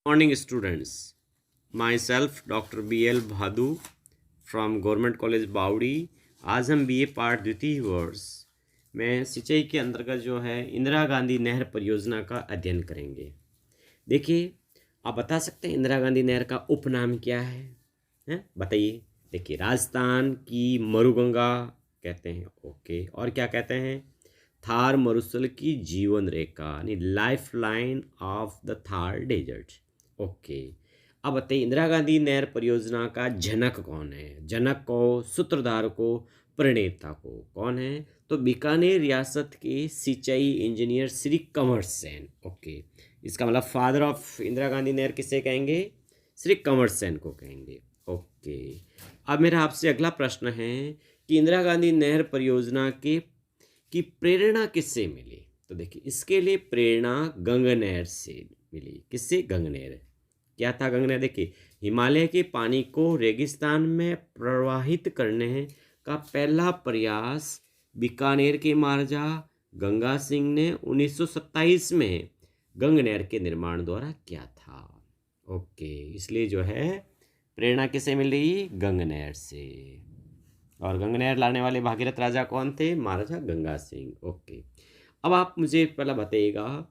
Morning students, my self doctor BL Bhadu from government college बावड़ी। आज हम BA part द्वितीय वर्ष में सिंचाई के अंतर्गत जो है इंदिरा गांधी नहर परियोजना का अध्ययन करेंगे। देखिए, आप बता सकते हैं इंदिरा गांधी नहर का उपनाम क्या है? बताइए। देखिए, राजस्थान की मरुगंगा कहते हैं। ओके, और क्या कहते हैं? थार मरुस्थल की जीवन रेखा यानी life line of the Thar desert. Okay, अब बताइए इंदिरा गांधी नहर परियोजना का जनक कौन है? जनक को, सूत्रधार को, प्रणेता को कौन है? तो बीकानेर रियासत के सिंचाई इंजीनियर श्री कंवर सेन। ओके, इसका मतलब फादर ऑफ इंदिरा गांधी नहर किसे कहेंगे? श्री कंवर सेन को कहेंगे। ओके, अब मेरा आपसे अगला प्रश्न है कि इंदिरा गांधी नहर परियोजना के की प्रेरणा किससे मिली? तो देखिए, इसके लिए प्रेरणा गंगनहर से मिली। किससे? गंगनहर। क्या था गंगनहर? देखिए, हिमालय के पानी को रेगिस्तान में प्रवाहित करने का पहला प्रयास बीकानेर के महाराजा गंगा सिंह ने 1927 में गंगनहर के निर्माण द्वारा किया था। ओके, इसलिए जो है प्रेरणा किससे मिल रही? गंगनहर से। और गंगनहर लाने वाले भागीरथ राजा कौन थे? महाराजा गंगा सिंह। ओके, अब आप मुझे पहला बताइएगा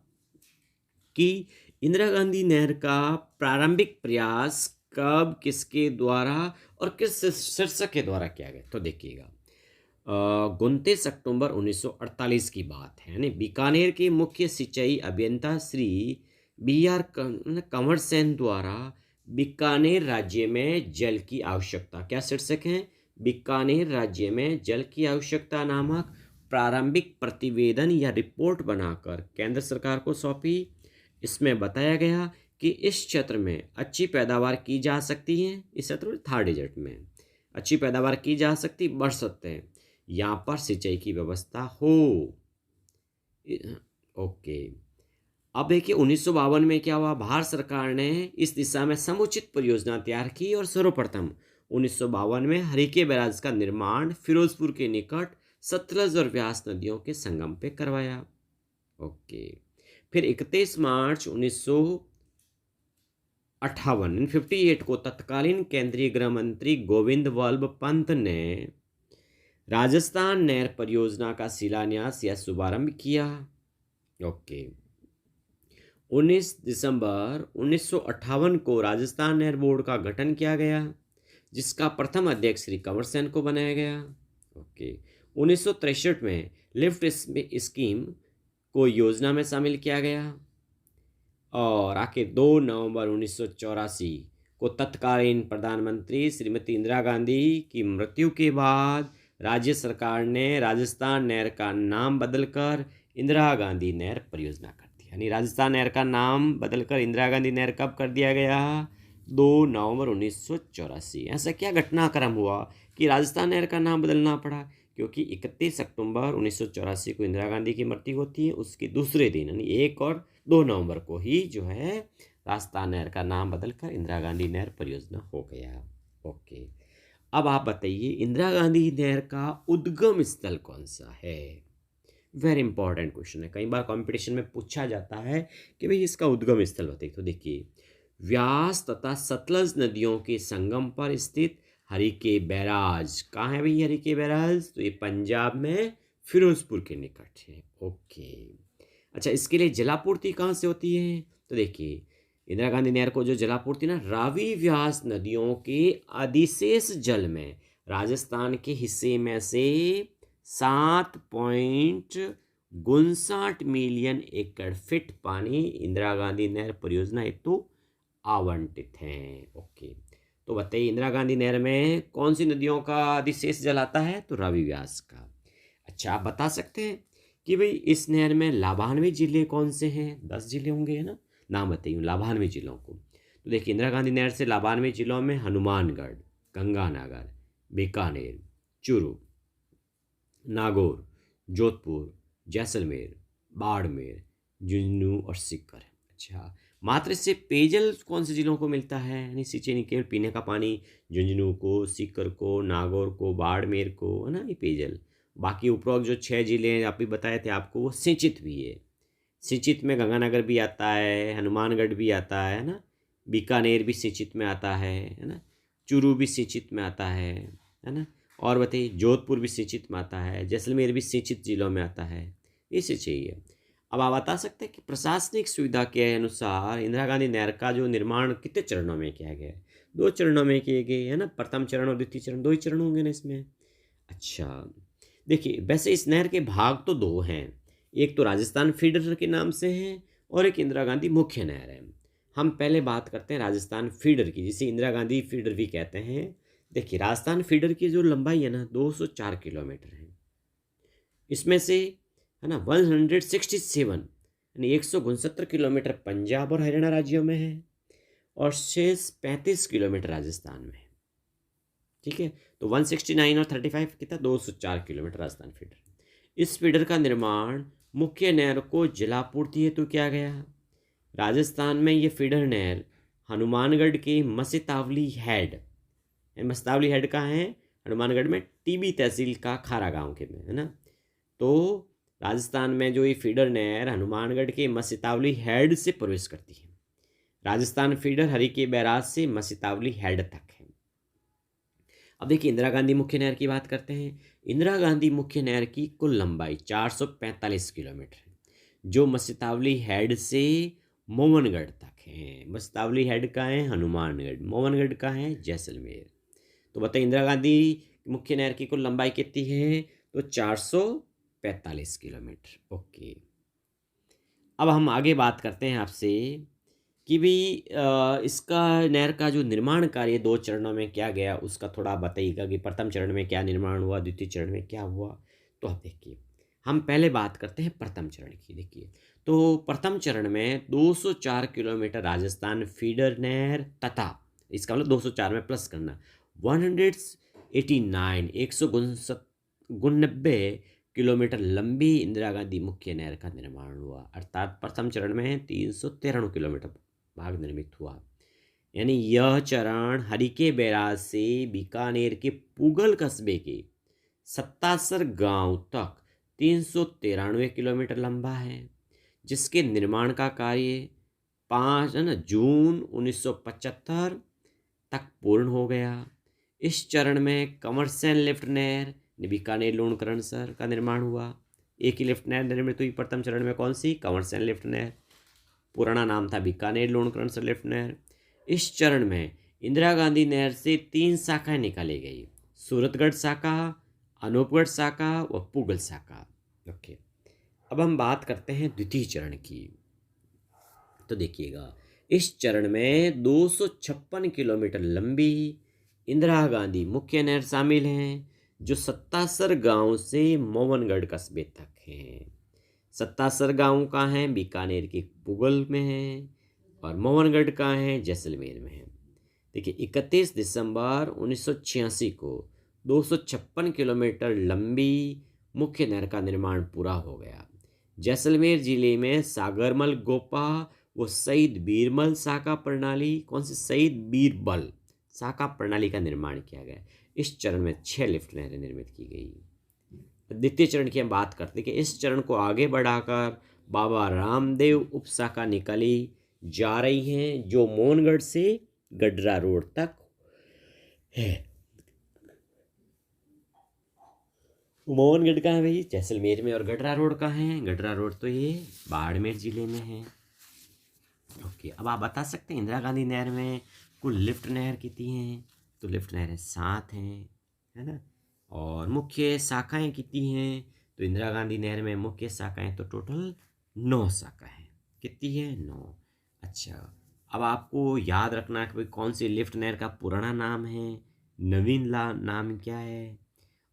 कि इंदिरा गांधी नहर का प्रारंभिक प्रयास कब, किसके द्वारा और किस शीर्षक के द्वारा किया गया? तो देखिएगा, 29 अक्टूबर 1948 की बात है। यानी बीकानेर के मुख्य सिंचाई अभियंता श्री BR कंवर सेन द्वारा बीकानेर राज्य में जल की आवश्यकता, क्या शीर्षक है? बीकानेर राज्य में जल की आवश्यकता नामक प्रारंभिक प्रतिवेदन या रिपोर्ट बनाकर केंद्र सरकार को सौंपी। इसमें बताया गया कि इस क्षेत्र में अच्छी पैदावार की जा सकती है। इस क्षेत्र में थार डेजर्ट में अच्छी पैदावार की जा सकती, बढ़ सकते हैं, यहाँ पर सिंचाई की व्यवस्था हो। ओके, अब देखिए 1952 में क्या हुआ? भारत सरकार ने इस दिशा में समुचित परियोजना तैयार की और सर्वप्रथम 1952 में हरिके बैराज का निर्माण फिरोजपुर के निकट सतलज और व्यास नदियों के संगम पे करवाया। ओके, फिर 31 मार्च 1958 को तत्कालीन केंद्रीय गृह मंत्री गोविंद वल्लभ पंत ने राजस्थान नहर परियोजना का शिलान्यास या शुभारंभ किया। ओके, 19 दिसंबर 1958 को राजस्थान नहर बोर्ड का गठन किया गया, जिसका प्रथम अध्यक्ष श्री कंवर सेन को बनाया गया। ओके, 1963 में लिफ्ट स्कीम को योजना में शामिल किया गया और आखिर 2 नवंबर 1984 को तत्कालीन प्रधानमंत्री श्रीमती इंदिरा गांधी की मृत्यु के बाद राज्य सरकार ने राजस्थान नहर का नाम बदलकर इंदिरा गांधी नहर परियोजना कर दी। यानी राजस्थान नहर का नाम बदलकर इंदिरा गांधी नहर कब कर दिया गया? 2 नवंबर 1984। ऐसा क्या घटनाक्रम हुआ कि राजस्थान नहर का नाम बदलना पड़ा? क्योंकि 31 अक्टूबर 1984 को इंदिरा गांधी की मृत्यु होती है, उसके दूसरे दिन यानी 1 और 2 नवंबर को ही जो है राजस्थान नहर का नाम बदलकर इंदिरा गांधी नहर परियोजना हो गया। ओके, अब आप बताइए इंदिरा गांधी नहर का उद्गम स्थल कौन सा है? वेरी इंपॉर्टेंट क्वेश्चन है, कई बार कंपटीशन में पूछा जाता है कि भाई इसका उद्गम स्थल बताइए। तो देखिए, व्यास तथा सतलज नदियों के संगम पर स्थित हरिके बैराज। कहाँ है भाई हरिके बैराज? तो ये पंजाब में फिरोजपुर के निकट है। ओके, अच्छा, इसके लिए जलापूर्ति कहाँ से होती है? तो देखिए, इंदिरा गांधी नहर को जो जलापूर्ति ना रावी व्यास नदियों के अधिशेष जल में राजस्थान के हिस्से में से 7.59 मिलियन एकड़ फीट पानी इंदिरा गांधी नहर परियोजना हेतु आवंटित हैं। ओके, तो बताइए इंदिरा गांधी नहर में कौन सी नदियों का अधिशेष जल आता है? तो रावी व्यास का। अच्छा, आप बता सकते हैं कि भाई इस नहर में लाभान्वित जिले कौन से हैं? 10 जिले होंगे, है ना? नाम बताइए लाभान्वित जिलों को। तो देखिए, इंदिरा गांधी नहर से लाभान्वित जिलों में हनुमानगढ़, गंगानगर, बीकानेर, चूरू, नागौर, जोधपुर, जैसलमेर, बाड़मेर, झुंझुनू और सीकर। अच्छा, मात्र इससे पेयजल कौन से जिलों को मिलता है? यानी सिंचाई नहीं, केवल पीने का पानी झुंझुनू को, सीकर को, नागौर को, बाड़मेर को, है ना, ये पेयजल। बाकी उपरोक्त जो 6 जिले हैं आप भी बताए थे आपको, वो सिंचित भी है। सिंचित में गंगानगर भी आता है, हनुमानगढ़ भी आता है ना, बीकानेर भी सिंचित में आता है ना, चूरू भी सिंचित में आता है ना, और बताइए जोधपुर भी सिंचित में आता है, जैसलमेर भी सिंचित जिलों में आता है, इसे चाहिए। अब आप बता सकते हैं कि प्रशासनिक सुविधा के अनुसार इंदिरा गांधी नहर का जो निर्माण कितने चरणों में किया गया है? 2 चरणों में किए गए है ना, प्रथम चरण और द्वितीय चरण, 2 ही चरण होंगे ना इसमें। अच्छा, देखिए वैसे इस नहर के भाग तो 2 हैं, एक तो राजस्थान फीडर के नाम से है और एक इंदिरा गांधी मुख्य नहर है। हम पहले बात करते हैं राजस्थान फीडर की, जिसे इंदिरा गांधी फीडर भी कहते हैं। देखिए राजस्थान फीडर की जो लंबाई है ना 204 किलोमीटर है। इसमें से है ना 167 यानी 169 किलोमीटर पंजाब और हरियाणा राज्यों में है और शेष 35 किलोमीटर राजस्थान में है। ठीक है, तो 169 और 35 कितना, 204 किलोमीटर राजस्थान फीडर। इस फीडर का निर्माण मुख्य नहर को जलापूर्ति हेतु किया गया। राजस्थान में ये फीडर नहर हनुमानगढ़ के मसेतावली हेड, मसेतावली हेड कहाँ है, हनुमानगढ़ में, टीबी तहसील का खारा गांव के में है ना। तो राजस्थान में जो ये फीडर नहर हनुमानगढ़ के मसेतावली हेड से प्रवेश करती है। राजस्थान फीडर हरिके बैराज से मसेतावली हेड तक है। अब देखिए इंदिरा गांधी मुख्य नहर की बात करते हैं। इंदिरा गांधी मुख्य नहर की कुल लंबाई 445 किलोमीटर है, जो मसेतावली हेड से मोहनगढ़ तक है। मसेतावली हेड का है हनुमानगढ़, मोहनगढ़ का है जैसलमेर। तो बताइए इंदिरा गांधी मुख्य नहर की कुल लंबाई कितनी है, तो 445 किलोमीटर। ओके, अब हम आगे बात करते हैं आपसे कि भाई इसका नहर का जो निर्माण कार्य 2 चरणों में किया गया उसका थोड़ा बताइएगा कि प्रथम चरण में क्या निर्माण हुआ, द्वितीय चरण में क्या हुआ। तो आप देखिए हम पहले बात करते हैं प्रथम चरण की। देखिए तो प्रथम चरण में 204 किलोमीटर राजस्थान फीडर नहर तथा इसका मतलब 204 में प्लस करना 189 199 किलोमीटर लंबी इंदिरा गांधी मुख्य नहर का निर्माण हुआ। अर्थात प्रथम चरण में 393 किलोमीटर भाग निर्मित हुआ। यानी यह चरण हरिके बैराज से बीकानेर के पुगल कस्बे के 77 गांव तक 393 किलोमीटर लंबा है, जिसके निर्माण का कार्य 5 है ना जून 1975 तक पूर्ण हो गया। इस चरण में कमरसेन लिफ्ट नहर बीकानेर लूणकरणसर का निर्माण हुआ। एक ही लिफ्ट नहर निर्मित हुई प्रथम चरण में, कौन सी, कमरसेन लिफ्ट नहर, पुराना नाम था बीकानेर लूणकरणसर लिफ्ट नहर। इस चरण में इंदिरा गांधी नहर से 3 शाखाएं निकाली गई, सूरतगढ़ शाखा, अनूपगढ़ शाखा व पुगल शाखा। ओके, अब हम बात करते हैं द्वितीय चरण की। तो देखिएगा इस चरण में 256 किलोमीटर लंबी इंदिरा गांधी मुख्य नहर शामिल हैं, जो 77 गांव से मोहनगढ़ कस्बे तक हैं। 77 गांव का है बीकानेर के पुगल में है और मोहनगढ़ का है जैसलमेर में है। देखिए 31 दिसंबर 1986 को 256 किलोमीटर लंबी मुख्य नहर का निर्माण पूरा हो गया। जैसलमेर जिले में सागरमल गोपा वो शहीद बीरबल शाखा प्रणाली, कौन सी, शहीद बीरबल शाखा प्रणाली का निर्माण किया गया। इस चरण में 6 लिफ्ट नहरें निर्मित की गई। द्वितीय चरण की हम बात करते हैं कि इस चरण को आगे बढ़ाकर बाबा रामदेव उप शाखा निकाली जा रही हैं, जो मोहनगढ़ से गडरा रोड तक है। मोहनगढ़ का है भाई, जैसलमेर में, और गडरा रोड का है, गडरा रोड तो ये बाड़मेर जिले में है। ओके, अब आप बता सकते हैं इंदिरा गांधी नहर में कुल लिफ्ट नहर कितनी हैं? तो लिफ्ट नहरें 7 हैं, है ना। और मुख्य शाखाएं कितनी हैं? तो इंदिरा गांधी नहर में मुख्य शाखाएं तो टोटल 9 शाखाएं। कितनी है? 9। अच्छा, अब आपको याद रखना है कि भाई कौन सी लिफ्ट नहर का पुराना नाम है, नवीन नाम क्या है,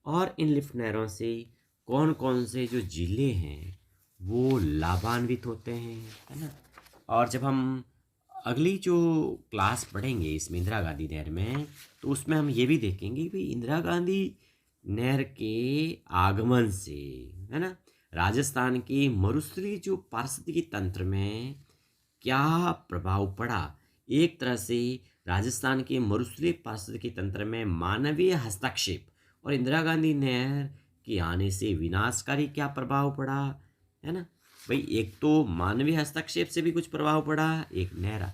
और इन लिफ्ट नहरों से कौन कौन से जो जिले हैं वो लाभान्वित होते हैं, है ना। और जब हम अगली जो क्लास पढ़ेंगे इसमें इंदिरा गांधी नहर में, तो उसमें हम ये भी देखेंगे कि इंदिरा गांधी नहर के आगमन से, है ना, राजस्थान के मरुस्थलीय जो पारिस्थितिकी तंत्र में क्या प्रभाव पड़ा। एक तरह से राजस्थान के मरुस्थलीय पारिस्थितिकी तंत्र में मानवीय हस्तक्षेप और इंदिरा गांधी नहर के आने से विनाशकारी क्या प्रभाव पड़ा, है ना। भाई एक तो मानवीय हस्तक्षेप से भी कुछ प्रभाव पड़ा, एक नहर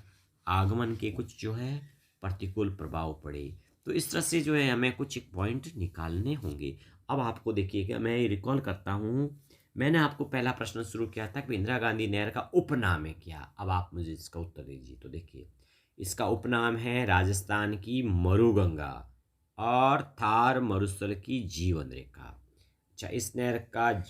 आगमन के कुछ जो है प्रतिकूल प्रभाव पड़े। तो इस तरह से जो है हमें कुछ एक पॉइंट निकालने होंगे। अब आपको देखिएगा, मैं रिकॉल करता हूँ, मैंने आपको पहला प्रश्न शुरू किया था कि इंदिरा गांधी नहर का उपनाम है क्या। अब आप मुझे इसका उत्तर दीजिए। तो देखिए, इसका उपनाम है राजस्थान की मरुगंगा और थार मरुस्थल की जीवन रेखा। अच्छा, इस नहर का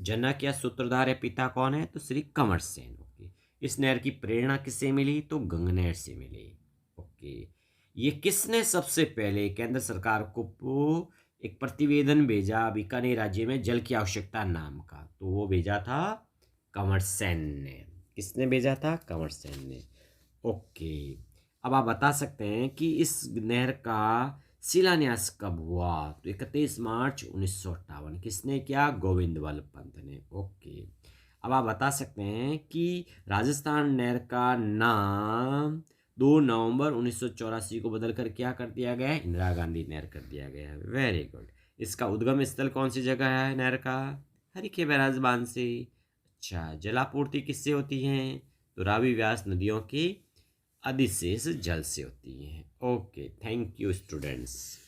जनक या सूत्रधार या पिता कौन है? तो श्री कंवर सेन। ओके। इस नहर की प्रेरणा किससे मिली? तो गंगनहर से मिली। ओके। ये किसने सबसे पहले केंद्र सरकार को एक प्रतिवेदन भेजा बीकानेर राज्य में जल की आवश्यकता नाम का? तो वो भेजा था कंवर सेन ने। किसने भेजा था? कंवर सेन ने। ओके। अब आप बता सकते हैं कि इस नहर का शिलान्यास कब हुआ? तो 31 मार्च 1958। किसने किया? गोविंद वल्लभ पंत ने। ओके। अब आप बता सकते हैं कि राजस्थान नहर का नाम 2 नवंबर 1984 को बदलकर क्या कर दिया गया है? इंदिरा गांधी नहर कर दिया गया है। Very good. इसका उद्गम स्थल कौन सी जगह है नहर का? हरीखे बैराज बांध से। अच्छा, जलापूर्ति किससे होती है? तो रावी व्यास नदियों की अधिशेष जल से होती हैं। Okay, thank you students.